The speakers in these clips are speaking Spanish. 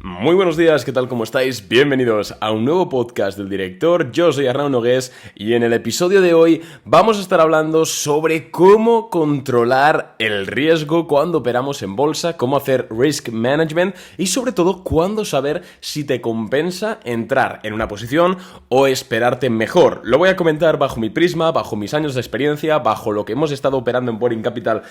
Muy buenos días, ¿qué tal? ¿Cómo estáis? Bienvenidos a un nuevo podcast del director. Yo soy Arnau Nogués y en el episodio de hoy vamos a estar hablando sobre cómo controlar el riesgo cuando operamos en bolsa, cómo hacer risk management y sobre todo cuándo saber si te compensa entrar en una posición o esperarte mejor. Lo voy a comentar bajo mi prisma, bajo mis años de experiencia, bajo lo que hemos estado operando en Boring Capital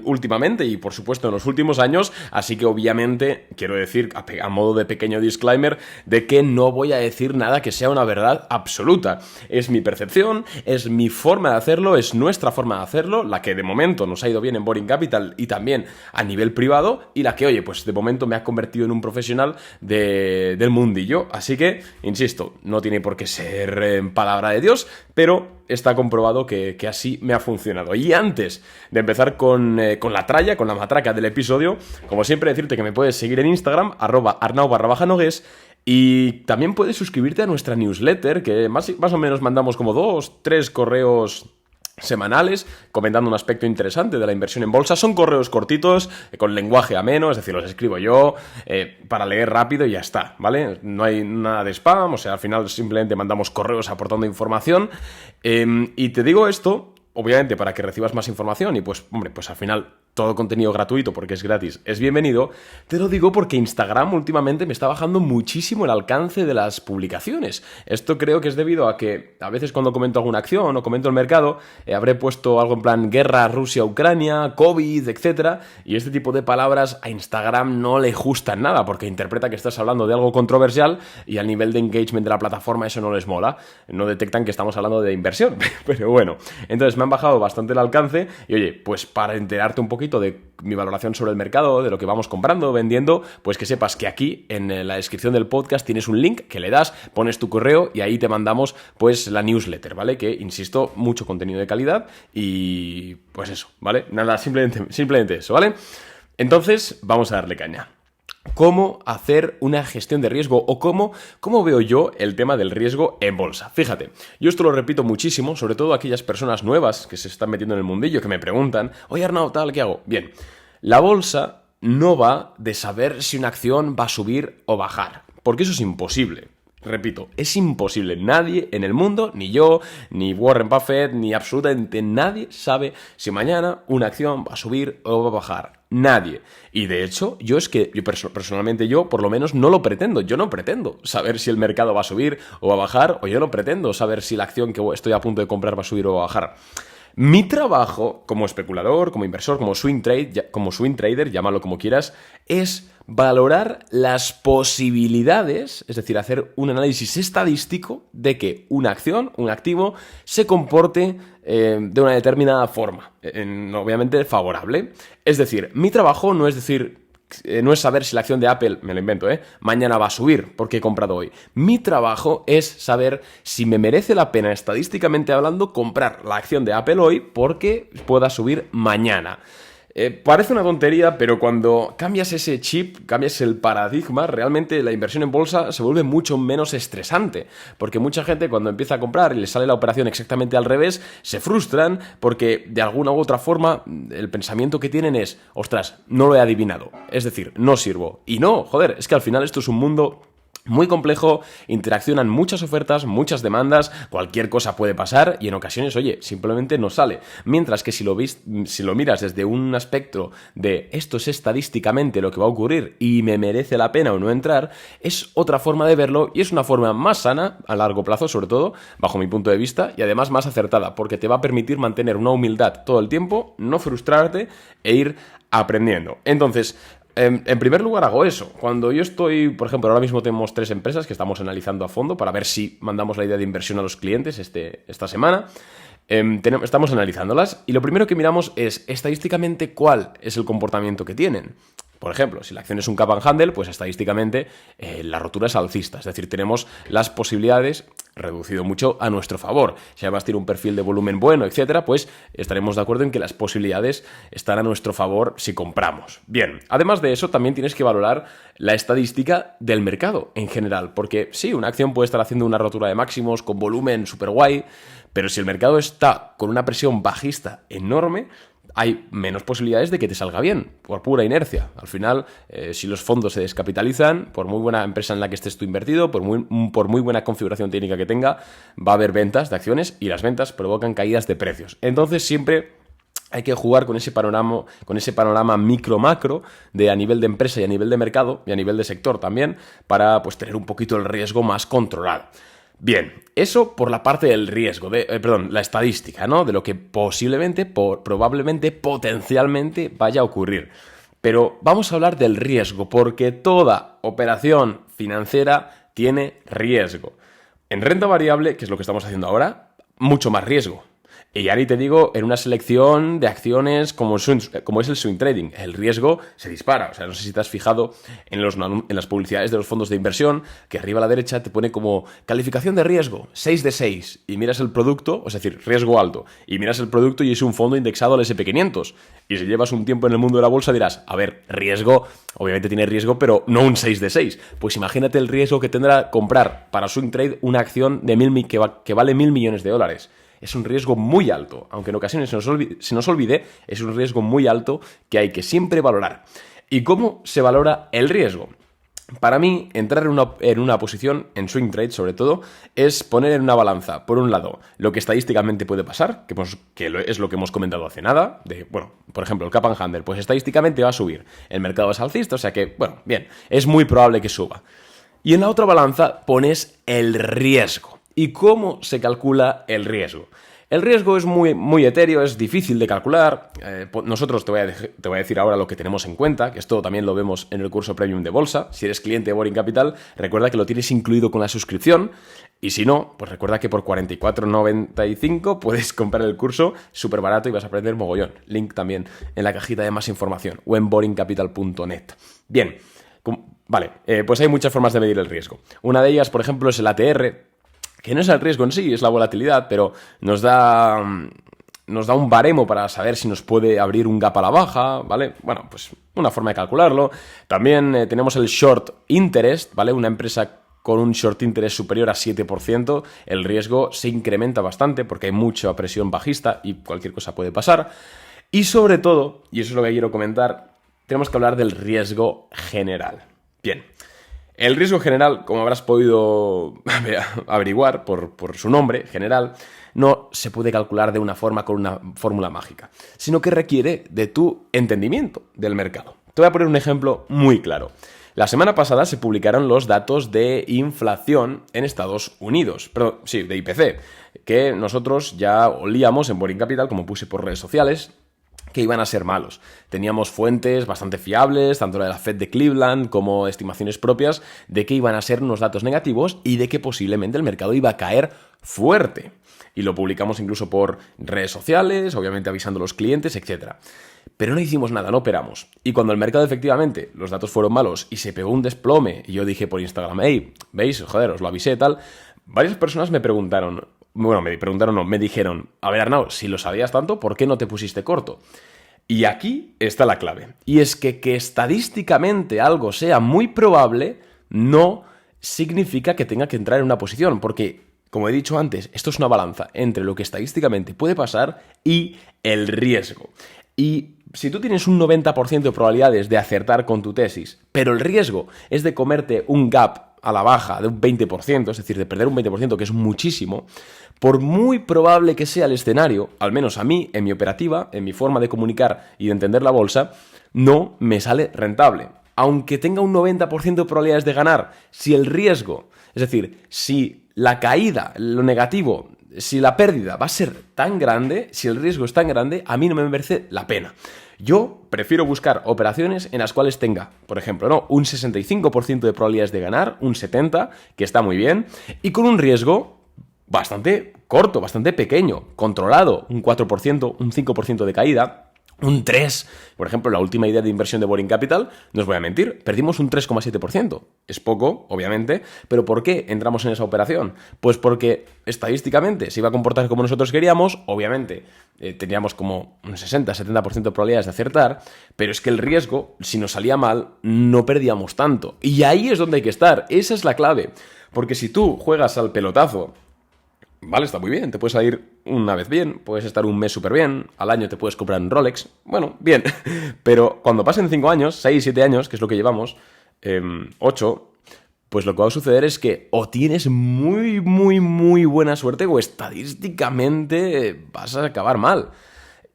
últimamente y por supuesto en los últimos años, así que obviamente quiero decir a modo de pequeño disclaimer de que no voy a decir nada que sea una verdad absoluta. Es mi percepción, es mi forma de hacerlo, es nuestra forma de hacerlo, la que de momento nos ha ido bien en Boring Capital y también a nivel privado y la que, oye, pues de momento me ha convertido en un profesional del mundillo. Así que, insisto, no tiene por qué ser palabra de Dios, pero está comprobado que así me ha funcionado. Y antes de empezar con la tralla, con la matraca del episodio, como siempre decirte que me puedes seguir en Instagram, @arnau_nogues, y también puedes suscribirte a nuestra newsletter, que más o menos mandamos como 2-3 correos semanales comentando un aspecto interesante de la inversión en bolsa. Son correos cortitos, con lenguaje ameno, es decir, los escribo yo para leer rápido y ya está, ¿vale? No hay nada de spam, o sea, al final simplemente mandamos correos aportando información, y te digo esto obviamente para que recibas más información y pues, hombre, pues al final todo contenido gratuito porque es gratis es bienvenido. Te lo digo porque Instagram últimamente me está bajando muchísimo el alcance de las publicaciones. Esto creo que es debido a que a veces cuando comento alguna acción o comento el mercado, habré puesto algo en plan guerra Rusia-Ucrania, COVID, etcétera, y este tipo de palabras a Instagram no le gustan nada porque interpreta que estás hablando de algo controversial y al nivel de engagement de la plataforma eso no les mola. No detectan que estamos hablando de inversión, pero bueno. Entonces me han bajado bastante el alcance y oye, pues para enterarte un poquito de mi valoración sobre el mercado, de lo que vamos comprando, vendiendo, pues que sepas que aquí en la descripción del podcast tienes un link que le das, pones tu correo y ahí te mandamos pues la newsletter, ¿vale? Que, insisto, mucho contenido de calidad y pues eso, ¿vale? Nada, simplemente eso, ¿vale? Entonces, vamos a darle caña. ¿Cómo hacer una gestión de riesgo o cómo veo yo el tema del riesgo en bolsa? Fíjate, yo esto lo repito muchísimo, sobre todo a aquellas personas nuevas que se están metiendo en el mundillo, que me preguntan, oye Arnau, tal, ¿qué hago? Bien, la bolsa no va de saber si una acción va a subir o bajar, porque eso es imposible. Repito, es imposible. Nadie en el mundo, ni yo, ni Warren Buffett, ni absolutamente nadie sabe si mañana una acción va a subir o va a bajar. Nadie. Y de hecho, yo personalmente por lo menos no lo pretendo. Yo no pretendo saber si el mercado va a subir o va a bajar, o yo no pretendo saber si la acción que estoy a punto de comprar va a subir o va a bajar. Mi trabajo como especulador, como inversor, como swing trader, llámalo como quieras, es valorar las posibilidades, es decir, hacer un análisis estadístico de que una acción, un activo, se comporte de una determinada forma, obviamente favorable. Es decir, mi trabajo no es saber si la acción de Apple, me lo invento, mañana va a subir porque he comprado hoy. Mi trabajo es saber si me merece la pena, estadísticamente hablando, comprar la acción de Apple hoy porque pueda subir mañana. Parece una tontería, pero cuando cambias ese chip, cambias el paradigma, realmente la inversión en bolsa se vuelve mucho menos estresante. Porque mucha gente cuando empieza a comprar y le sale la operación exactamente al revés, se frustran porque de alguna u otra forma el pensamiento que tienen es, ostras, no lo he adivinado. Es decir, no sirvo. Y no, joder, es que al final esto es un mundo muy complejo, interaccionan muchas ofertas, muchas demandas, cualquier cosa puede pasar y en ocasiones, oye, simplemente no sale. Mientras que si lo miras desde un aspecto de esto es estadísticamente lo que va a ocurrir y me merece la pena o no entrar, es otra forma de verlo y es una forma más sana, a largo plazo sobre todo, bajo mi punto de vista, y además más acertada, porque te va a permitir mantener una humildad todo el tiempo, no frustrarte e ir aprendiendo. Entonces, en primer lugar hago eso. Cuando yo estoy, por ejemplo, ahora mismo tenemos 3 empresas que estamos analizando a fondo para ver si mandamos la idea de inversión a los clientes esta semana. Estamos analizándolas y lo primero que miramos es estadísticamente cuál es el comportamiento que tienen. Por ejemplo, si la acción es un cap and handle, pues estadísticamente la rotura es alcista, es decir, tenemos las posibilidades reducido mucho a nuestro favor. Si además tiene un perfil de volumen bueno, etcétera, pues estaremos de acuerdo en que las posibilidades están a nuestro favor si compramos. Bien, además de eso, también tienes que valorar la estadística del mercado en general, porque sí, una acción puede estar haciendo una rotura de máximos con volumen súper guay, pero si el mercado está con una presión bajista enorme, hay menos posibilidades de que te salga bien, por pura inercia. Al final, si los fondos se descapitalizan, por muy buena empresa en la que estés tú invertido, por muy buena configuración técnica que tenga, va a haber ventas de acciones y las ventas provocan caídas de precios. Entonces siempre hay que jugar con ese panorama micro-macro de a nivel de empresa y a nivel de mercado y a nivel de sector también, para pues tener un poquito el riesgo más controlado. Bien, eso por la parte del riesgo, la estadística, ¿no? De lo que posiblemente, probablemente, potencialmente vaya a ocurrir. Pero vamos a hablar del riesgo, porque toda operación financiera tiene riesgo. En renta variable, que es lo que estamos haciendo ahora, mucho más riesgo. Y ya ni te digo, en una selección de acciones como es el swing trading, el riesgo se dispara. O sea, no sé si te has fijado en las publicidades de los fondos de inversión, que arriba a la derecha te pone como calificación de riesgo, 6 de 6, y miras el producto, es decir, riesgo alto, y miras el producto y es un fondo indexado al S&P 500. Y si llevas un tiempo en el mundo de la bolsa dirás, a ver, riesgo, obviamente tiene riesgo, pero no un 6 de 6. Pues imagínate el riesgo que tendrá comprar para swing trade una acción de que vale 1.000 millones de dólares. Es un riesgo muy alto, aunque en ocasiones se nos olvide, es un riesgo muy alto que hay que siempre valorar. ¿Y cómo se valora el riesgo? Para mí, entrar en una posición, en swing trade sobre todo, es poner en una balanza, por un lado, lo que estadísticamente puede pasar, que es lo que hemos comentado hace nada, por ejemplo, el Cap and Handle, pues estadísticamente va a subir. El mercado es alcista, o sea que, bien, es muy probable que suba. Y en la otra balanza pones el riesgo. ¿Y cómo se calcula el riesgo? El riesgo es muy etéreo, es difícil de calcular. Nosotros te voy a decir ahora lo que tenemos en cuenta, que esto también lo vemos en el curso Premium de Bolsa. Si eres cliente de Boring Capital, recuerda que lo tienes incluido con la suscripción. Y si no, pues recuerda que por 44,95 puedes comprar el curso súper barato y vas a aprender mogollón. Link también en la cajita de más información o en boringcapital.net. Bien, vale, pues hay muchas formas de medir el riesgo. Una de ellas, por ejemplo, es el ATR, que no es el riesgo en sí, es la volatilidad, pero nos da un baremo para saber si nos puede abrir un gap a la baja, ¿vale? Bueno, pues una forma de calcularlo. También tenemos el short interest, ¿vale? Una empresa con un short interest superior a 7%, el riesgo se incrementa bastante porque hay mucha presión bajista y cualquier cosa puede pasar. Y sobre todo, y eso es lo que quiero comentar, tenemos que hablar del riesgo general. Bien. El riesgo general, como habrás podido averiguar por su nombre, general, no se puede calcular de una forma con una fórmula mágica, sino que requiere de tu entendimiento del mercado. Te voy a poner un ejemplo muy claro. La semana pasada se publicaron los datos de inflación en Estados Unidos, de IPC, que nosotros ya olíamos en Boring Capital, como puse por redes sociales, que iban a ser malos. Teníamos fuentes bastante fiables, tanto la de la Fed de Cleveland como estimaciones propias de que iban a ser unos datos negativos y de que posiblemente el mercado iba a caer fuerte. Y lo publicamos incluso por redes sociales, obviamente avisando a los clientes, etc. Pero no hicimos nada, no operamos. Y cuando el mercado efectivamente, los datos fueron malos y se pegó un desplome, y yo dije por Instagram, hey, ¿veis? Joder, os lo avisé y tal. Varias personas me dijeron, a ver Arnau, si lo sabías tanto, ¿por qué no te pusiste corto? Y aquí está la clave. Y es que estadísticamente algo sea muy probable no significa que tenga que entrar en una posición, porque, como he dicho antes, esto es una balanza entre lo que estadísticamente puede pasar y el riesgo. Y si tú tienes un 90% de probabilidades de acertar con tu tesis, pero el riesgo es de comerte un gap a la baja de un 20%, es decir, de perder un 20%, que es muchísimo, por muy probable que sea el escenario, al menos a mí, en mi operativa, en mi forma de comunicar y de entender la bolsa, no me sale rentable. Aunque tenga un 90% de probabilidades de ganar, si el riesgo, es decir, si la caída, lo negativo, si la pérdida va a ser tan grande, si el riesgo es tan grande, a mí no me merece la pena. Yo prefiero buscar operaciones en las cuales tenga, por ejemplo, un 65% de probabilidades de ganar, un 70%, que está muy bien, y con un riesgo bastante corto, bastante pequeño, controlado, un 4%, un 5% de caída, un 3%. Por ejemplo, la última idea de inversión de Boring Capital, no os voy a mentir, perdimos un 3,7%. Es poco, obviamente, pero ¿por qué entramos en esa operación? Pues porque estadísticamente se iba a comportar como nosotros queríamos, obviamente teníamos como un 60-70% de probabilidades de acertar, pero es que el riesgo, si nos salía mal, no perdíamos tanto. Y ahí es donde hay que estar, esa es la clave. Porque si tú juegas al pelotazo, Vale, está muy bien, te puedes salir una vez bien, puedes estar un mes súper bien, al año te puedes comprar un Rolex, bueno, bien, pero cuando pasen 5 años, 6, 7 años, que es lo que llevamos, 8, pues lo que va a suceder es que o tienes muy, muy, muy buena suerte o estadísticamente vas a acabar mal.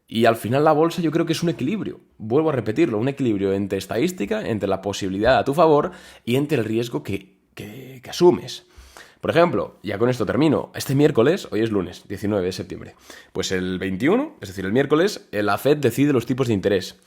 Y al final la bolsa yo creo que es un equilibrio, vuelvo a repetirlo, un equilibrio entre estadística, entre la posibilidad a tu favor y entre el riesgo que asumes. Por ejemplo, ya con esto termino, este miércoles, hoy es lunes, 19 de septiembre, pues el 21, es decir, el miércoles, la Fed decide los tipos de interés.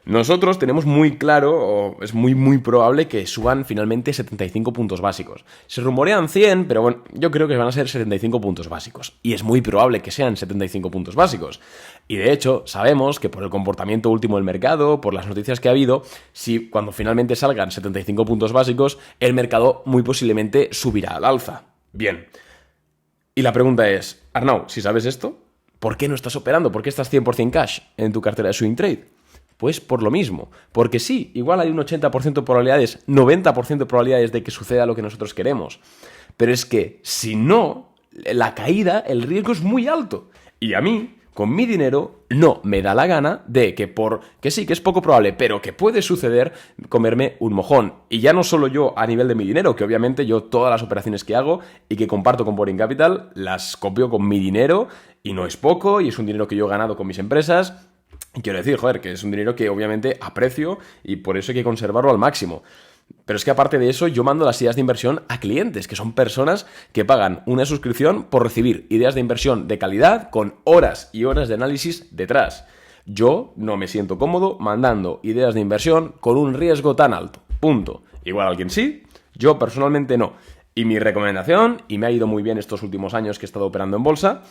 Nosotros tenemos muy claro, o es muy muy probable que suban finalmente 75 puntos básicos. Se rumorean 100, pero bueno, yo creo que van a ser 75 puntos básicos. Y es muy probable que sean 75 puntos básicos. Y de hecho, sabemos que por el comportamiento último del mercado, por las noticias que ha habido, si cuando finalmente salgan 75 puntos básicos, el mercado muy posiblemente subirá al alza. Bien. Y la pregunta es, Arnau, si sabes esto, ¿por qué no estás operando? ¿Por qué estás 100% cash en tu cartera de swing trade? Pues por lo mismo, porque sí, igual hay un 80% de probabilidades, 90% de probabilidades de que suceda lo que nosotros queremos, pero es que si no, la caída, el riesgo es muy alto. Y a mí, con mi dinero, no me da la gana de que sí, que es poco probable, pero que puede suceder, comerme un mojón. Y ya no solo yo a nivel de mi dinero, que obviamente yo todas las operaciones que hago y que comparto con Boring Capital, las copio con mi dinero, y no es poco, y es un dinero que yo he ganado con mis empresas. Quiero decir, joder, que es un dinero que obviamente aprecio y por eso hay que conservarlo al máximo. Pero es que aparte de eso, yo mando las ideas de inversión a clientes, que son personas que pagan una suscripción por recibir ideas de inversión de calidad con horas y horas de análisis detrás. Yo no me siento cómodo mandando ideas de inversión con un riesgo tan alto. Punto. Igual alguien sí, yo personalmente no. Y mi recomendación, y me ha ido muy bien estos últimos años que he estado operando en bolsa,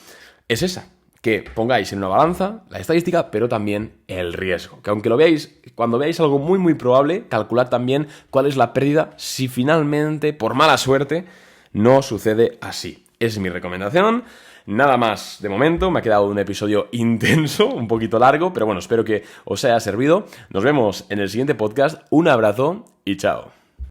es esa. Que pongáis en una balanza la estadística, pero también el riesgo. Que aunque lo veáis, cuando veáis algo muy muy probable, calculad también cuál es la pérdida si finalmente, por mala suerte, no sucede así. Es mi recomendación. Nada más de momento, me ha quedado un episodio intenso, un poquito largo, pero bueno, espero que os haya servido. Nos vemos en el siguiente podcast. Un abrazo y chao.